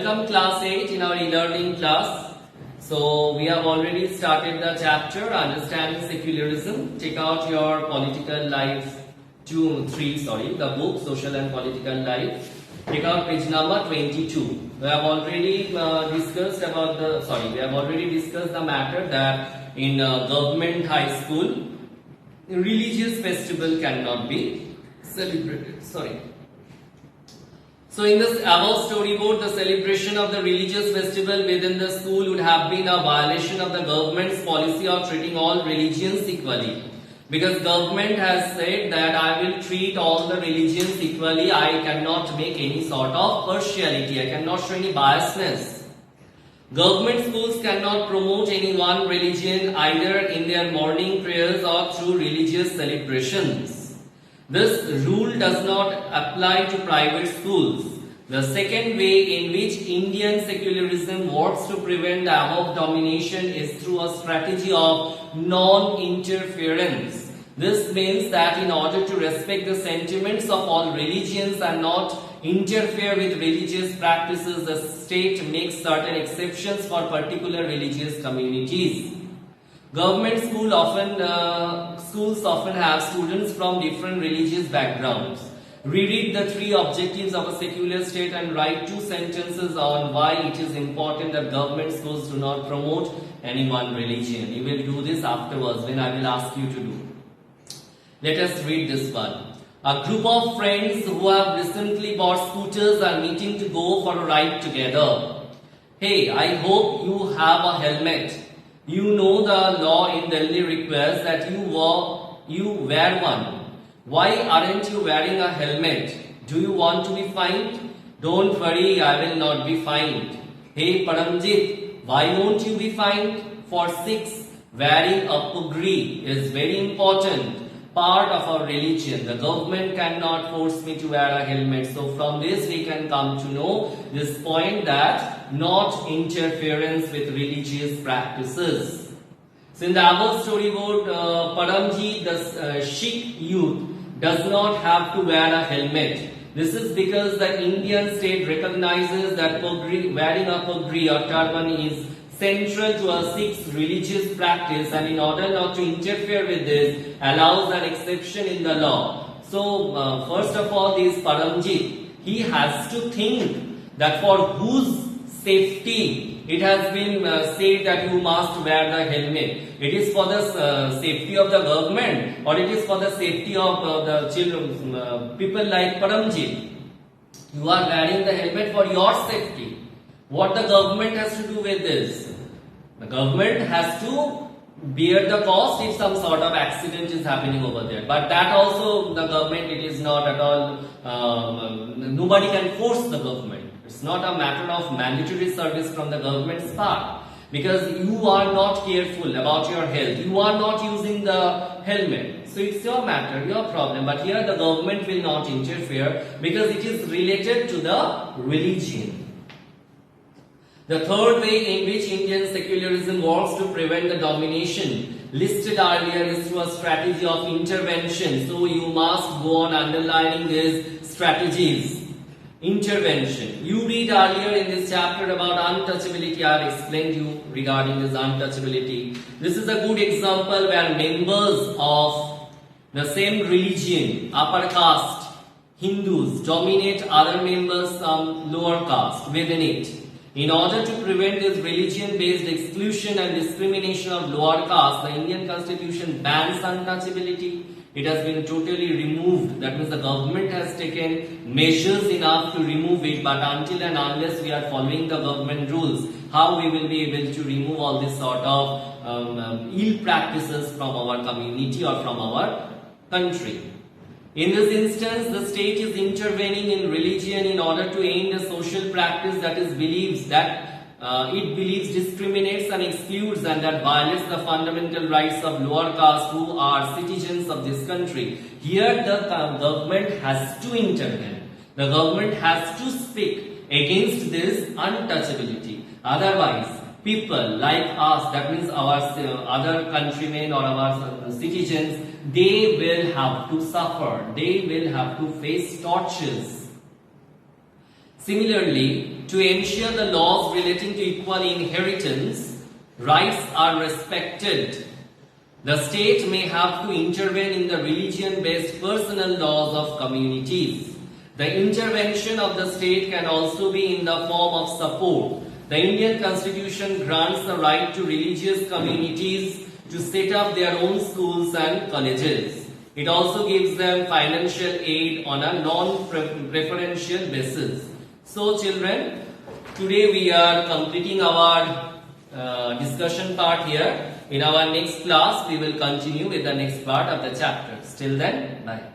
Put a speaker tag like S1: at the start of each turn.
S1: welcome class 8 in our e-learning class. So we have already started the chapter Understanding Secularism. Take out your political life the book Social and Political Life. Take out page number 22. We have already discussed the matter that in government high school religious festival cannot be celebrated. So in this above storyboard, the celebration of the religious festival within the school would have been a violation of the government's policy of treating all religions equally. Because government has said that I will treat all the religions equally, I cannot make any sort of partiality, I cannot show any biasness. Government schools cannot promote any one religion either in their morning prayers or through religious celebrations. This rule does not apply to private schools. The second way in which Indian secularism works to prevent the above domination is through a strategy of non-interference. This means that in order to respect the sentiments of all religions and not interfere with religious practices, the state makes certain exceptions for particular religious communities. Government schools often have students from different religious backgrounds. Reread the 3 objectives of a secular state and write 2 sentences on why it is important that government schools do not promote any one religion. You will do this afterwards when I will ask you to do. Let us read this one. A group of friends who have recently bought scooters are meeting to go for a ride together. Hey, I hope you have a helmet. You know the law in Delhi requires that you wear one. Why aren't you wearing a helmet? Do you want to be fined? Don't worry, I will not be fined. Hey Paramjit, why won't you be fined? For 6, wearing a pugri is very important part of our religion. The government cannot force me to wear a helmet. So from this we can come to know this point that not interference with religious practices. So in the above storyboard, Paramji, the Sikh youth, does not have to wear a helmet. This is because the Indian state recognizes that wearing a pugri or turban is central to a Sikh religious practice, and in order not to interfere with this, allows an exception in the law. So first of all, this Paramjit, he has to think that for whose safety it has been said that you must wear the helmet. It is for the safety of the government, or it is for the safety of the children, people like Paramjit. You are wearing the helmet for your safety. What the government has to do with this? The government has to bear the cost if some sort of accident is happening over there. But that also the government, it is not at all, nobody can force the government. It's not a matter of mandatory service from the government's part. Because you are not careful about your health. You are not using the helmet. So it's your matter, your problem. But here the government will not interfere because it is related to the religion. The third way in which Indian secularism works to prevent the domination listed earlier is through a strategy of intervention. So you must go on underlining these strategies. Intervention. You read earlier in this chapter about untouchability. I have explained you regarding this untouchability. This is a good example where members of the same religion, upper caste, Hindus, dominate other members from lower caste within it. In order to prevent this religion-based exclusion and discrimination of lower caste, the Indian Constitution bans untouchability. It has been totally removed. That means the government has taken measures enough to remove it, but until and unless we are following the government rules, how we will be able to remove all this sort of ill practices from our community or from our country. In this instance, the state is intervening in religion in order to end a social practice that it believes discriminates and excludes and that violates the fundamental rights of lower caste who are citizens of this country. Here the government has to intervene. The government has to speak against this untouchability. Otherwise, people like us, that means our other countrymen or our citizens, they will have to suffer. They will have to face tortures. Similarly, to ensure the laws relating to equal inheritance, rights are respected, the state may have to intervene in the religion-based personal laws of communities. The intervention of the state can also be in the form of support. The Indian Constitution grants the right to religious communities to set up their own schools and colleges. It also gives them financial aid on a non-preferential basis. So children, today we are completing our discussion part here. In our next class, we will continue with the next part of the chapter. Till then, bye.